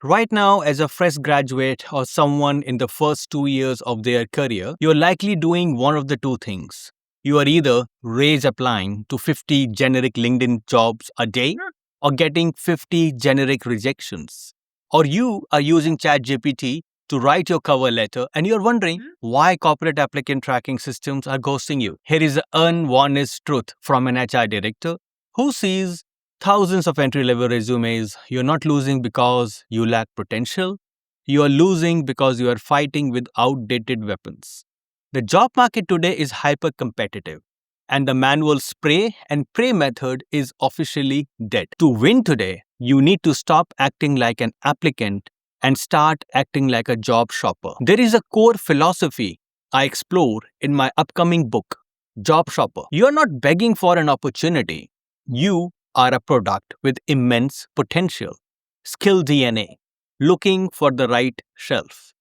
Right now, as a fresh graduate or someone in the first 2 years of their career, you're likely doing one of the two things. You are either rage applying to 50 generic LinkedIn jobs a day or getting 50 generic rejections. Or you are using ChatGPT to write your cover letter and you're wondering why corporate applicant tracking systems are ghosting you. Here is the unvarnished truth from an HR director who sees thousands of entry-level resumes. You're not losing because you lack potential. You are losing because you are fighting with outdated weapons. The job market today is hyper-competitive, and the manual spray and pray method is officially dead. To win today, you need to stop acting like an applicant and start acting like a job shopper. There is a core philosophy I explore in my upcoming book, Job Shopper. You are not begging for an opportunity. You are a product with immense potential, skill DNA, looking for the right shelf.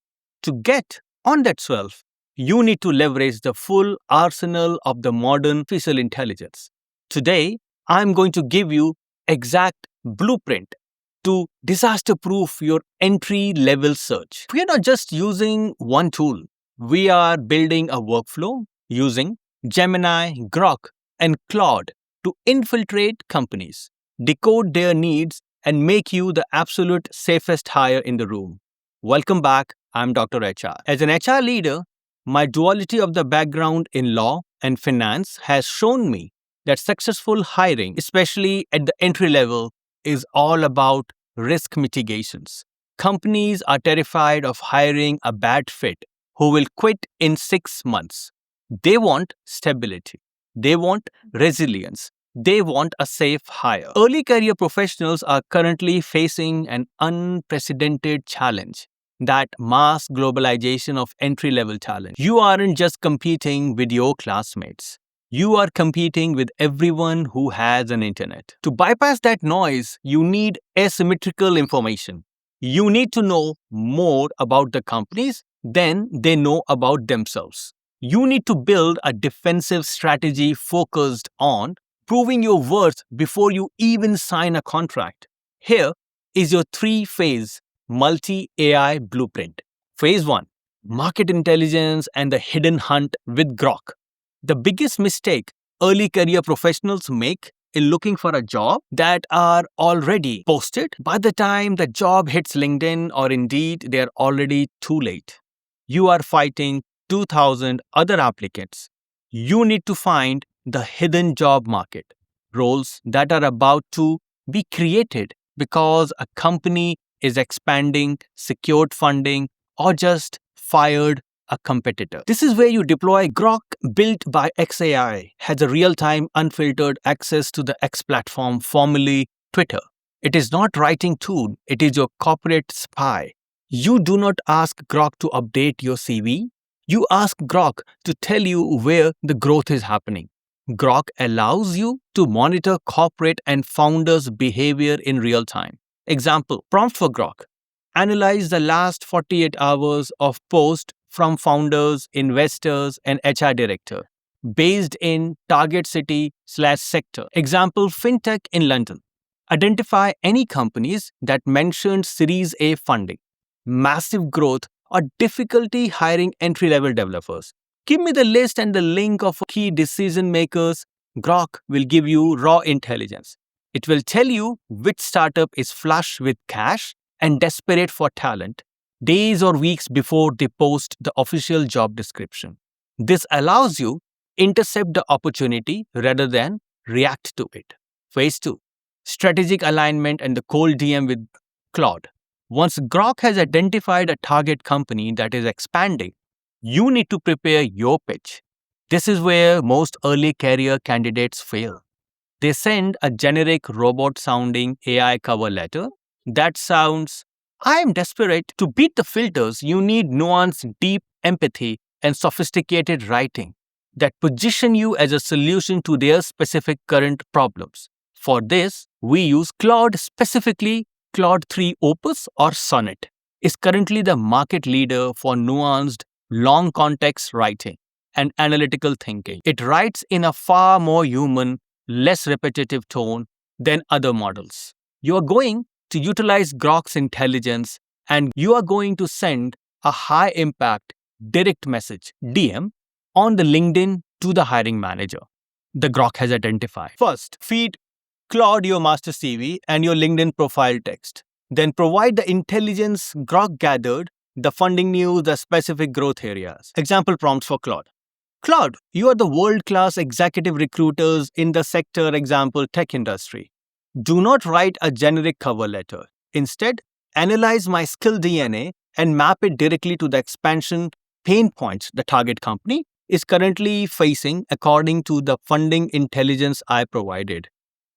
To get on that shelf, you need to leverage the full arsenal of the modern artificial intelligence. Today, I'm going to give you exact blueprint to disaster-proof your entry-level search. We are not just using one tool. We are building a workflow using Gemini, Grok, and Claude to infiltrate companies, decode their needs, and make you the absolute safest hire in the room. Welcome back. I'm Dr. HR. As an HR leader, my duality of the background in law and finance has shown me that successful hiring, especially at the entry level, is all about risk mitigations. Companies are terrified of hiring a bad fit who will quit in 6 months. They want stability. They want resilience. They want a safe hire. Early career professionals are currently facing an unprecedented challenge, that mass globalization of entry-level talent. You aren't just competing with your classmates. You are competing with everyone who has an internet. To bypass that noise, you need asymmetrical information. You need to know more about the companies than they know about themselves. You need to build a defensive strategy focused on proving your worth before you even sign a contract. Here is your 3-phase multi-AI blueprint. Phase 1, market intelligence and the hidden hunt with Grok. The biggest mistake early career professionals make in looking for a job that are already posted. By the time the job hits LinkedIn or Indeed, they are already too late. You are fighting 2,000 other applicants. You need to find the hidden job market, roles that are about to be created because a company is expanding, secured funding, or just fired a competitor. This is where you deploy Grok, built by XAI, has a real-time unfiltered access to the X platform, formerly Twitter. It is not writing tool, it is your corporate spy. You do not ask Grok to update your CV. You ask Grok to tell you where the growth is happening. Grok allows you to monitor corporate and founders' behavior in real time. Example, prompt for Grok. Analyze the last 48 hours of posts from founders, investors, and HR director based in target city/sector. Example, fintech in London. Identify any companies that mentioned Series A funding, massive growth, or difficulty hiring entry-level developers. Give me the list and the link of key decision makers. Grok will give you raw intelligence. It will tell you which startup is flush with cash and desperate for talent, days or weeks before they post the official job description. This allows you to intercept the opportunity rather than react to it. Phase 2, strategic alignment and the cold DM with Claude. Once Grok has identified a target company that is expanding, you need to prepare your pitch. This is where most early career candidates fail. They send a generic robot-sounding AI cover letter that sounds, I am desperate. To beat the filters, you need nuanced, deep empathy and sophisticated writing that position you as a solution to their specific current problems. For this, we use Claude, specifically Claude 3 Opus or Sonnet is currently the market leader for nuanced, long context writing and analytical thinking. It writes in a far more human, less repetitive tone than other models. You are going to utilize Grok's intelligence, and you are going to send a high impact direct message DM on the LinkedIn to the hiring manager the Grok has identified. First, feed Claude your master CV and your LinkedIn profile text. Then provide the intelligence Grok gathered, the funding news, the specific growth areas. Example prompts for Claude. Claude, you are the world-class executive recruiters in the sector, example, tech industry. Do not write a generic cover letter. Instead, analyze my skill DNA and map it directly to the expansion pain points the target company is currently facing according to the funding intelligence I provided.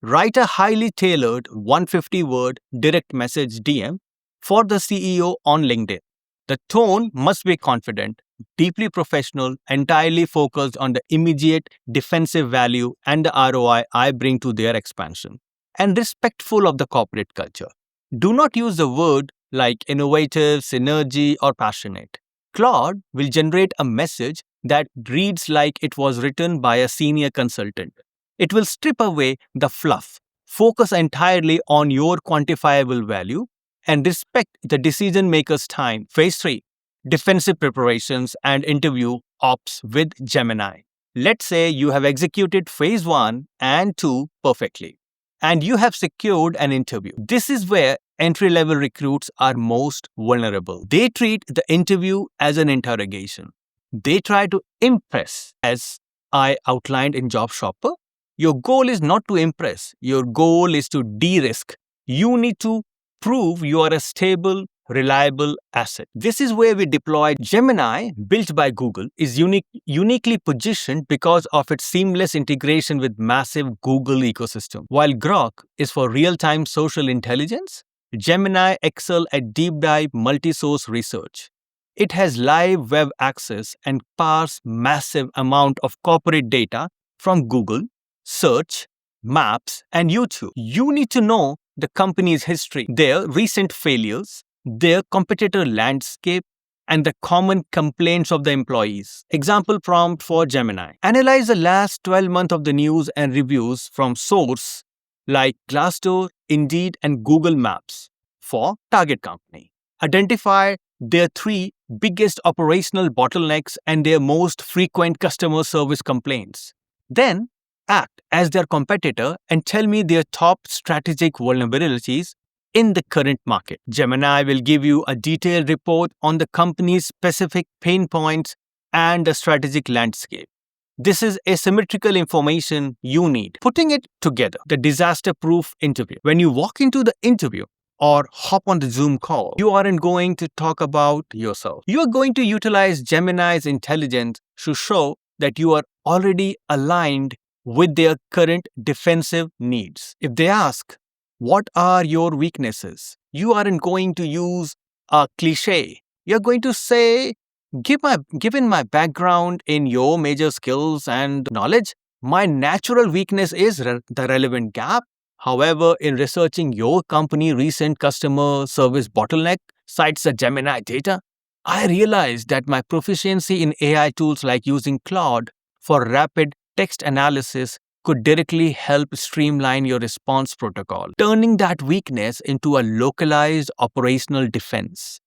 Write a highly tailored 150-word direct message DM for the CEO on LinkedIn. The tone must be confident, deeply professional, entirely focused on the immediate defensive value and the ROI I bring to their expansion, and respectful of the corporate culture. Do not use the word like innovative, synergy, or passionate. Claude will generate a message that reads like it was written by a senior consultant. It will strip away the fluff, focus entirely on your quantifiable value, and respect the decision maker's time. Phase 3. Defensive preparations and interview ops with Gemini. Let's say you have executed phase 1 and 2 perfectly, and you have secured an interview. This is where entry-level recruits are most vulnerable. They treat the interview as an interrogation. They try to impress, as I outlined in Job Shopper. Your goal is not to impress. Your goal is to de-risk. You need to prove you are a stable, reliable asset. This is where we deploy Gemini, built by Google, is uniquely positioned because of its seamless integration with massive Google ecosystem. While Grok is for real-time social intelligence, Gemini excels at deep dive multi-source research. It has live web access and parse massive amount of corporate data from Google, Search, Maps, and YouTube. You need to know the company's history, their recent failures, their competitor landscape, and the common complaints of the employees. Example prompt for Gemini. Analyze the last 12 months of the news and reviews from sources like Glassdoor, Indeed, and Google Maps for target company. Identify their 3 biggest operational bottlenecks and their most frequent customer service complaints. Then, act as their competitor and tell me their top strategic vulnerabilities in the current market. Gemini will give you a detailed report on the company's specific pain points and the strategic landscape. This is asymmetrical information you need. Putting it together, the disaster-proof interview. When you walk into the interview or hop on the Zoom call, you aren't going to talk about yourself. You are going to utilize Gemini's intelligence to show that you are already aligned with their current defensive needs. If they ask, what are your weaknesses? You aren't going to use a cliche. You're going to say, given my background in your major skills and knowledge, my natural weakness is the relevant gap. However, in researching your company's recent customer service bottleneck, cites the Gemini data, I realized that my proficiency in AI tools like using Claude for rapid text analysis could directly help streamline your response protocol, turning that weakness into a localized operational defense.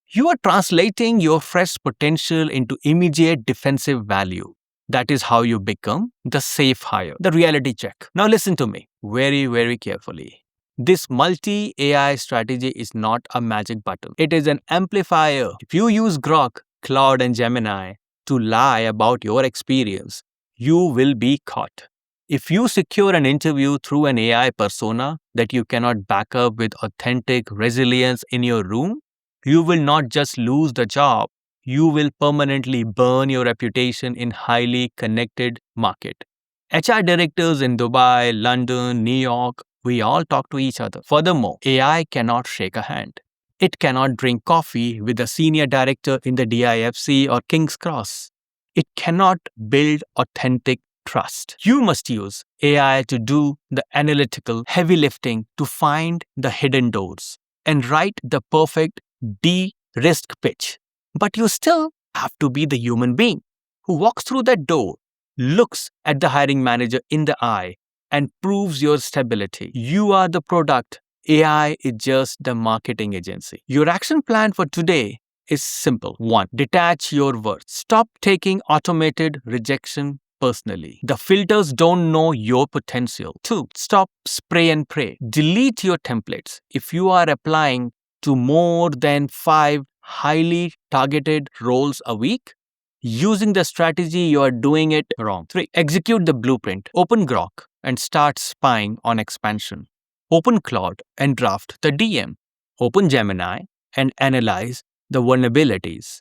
You are translating your fresh potential into immediate defensive value. That is how you become the safe hire. The reality check. Now listen to me very, very carefully. This multi-AI strategy is not a magic button. It is an amplifier. If you use Grok, Claude, and Gemini to lie about your experience, you will be caught. If you secure an interview through an AI persona that you cannot back up with authentic resilience in your room, you will not just lose the job, you will permanently burn your reputation in highly connected market. HR directors in Dubai, London, New York, we all talk to each other. Furthermore, AI cannot shake a hand. It cannot drink coffee with a senior director in the DIFC or King's Cross. It cannot build authentic trust. You must use AI to do the analytical heavy lifting to find the hidden doors and write the perfect de-risk pitch. But you still have to be the human being who walks through that door, looks at the hiring manager in the eye, and proves your stability. You are the product, AI is just the marketing agency. Your action plan for today is simple. 1. Detach your words. Stop taking automated rejection personally. The filters don't know your potential. 2. Stop spray and pray. Delete your templates. If you are applying to more than 5 highly targeted roles a week, using the strategy, you are doing it wrong. 3. Execute the blueprint. Open Grok and start spying on expansion. Open Claude and draft the DM. Open Gemini and analyze the vulnerabilities.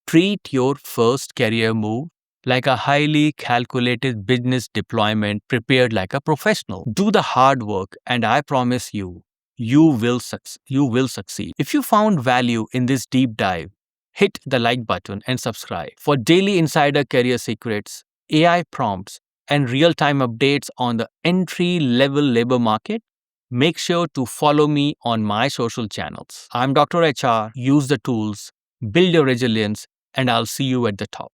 Treat your first career move like a highly calculated business deployment prepared like a professional. Do the hard work, and I promise you, you will succeed. If you found value in this deep dive, hit the like button and subscribe. For daily insider career secrets, AI prompts, and real-time updates on the entry-level labor market, make sure to follow me on my social channels. I'm Dr. HR. Use the tools, build your resilience, and I'll see you at the top.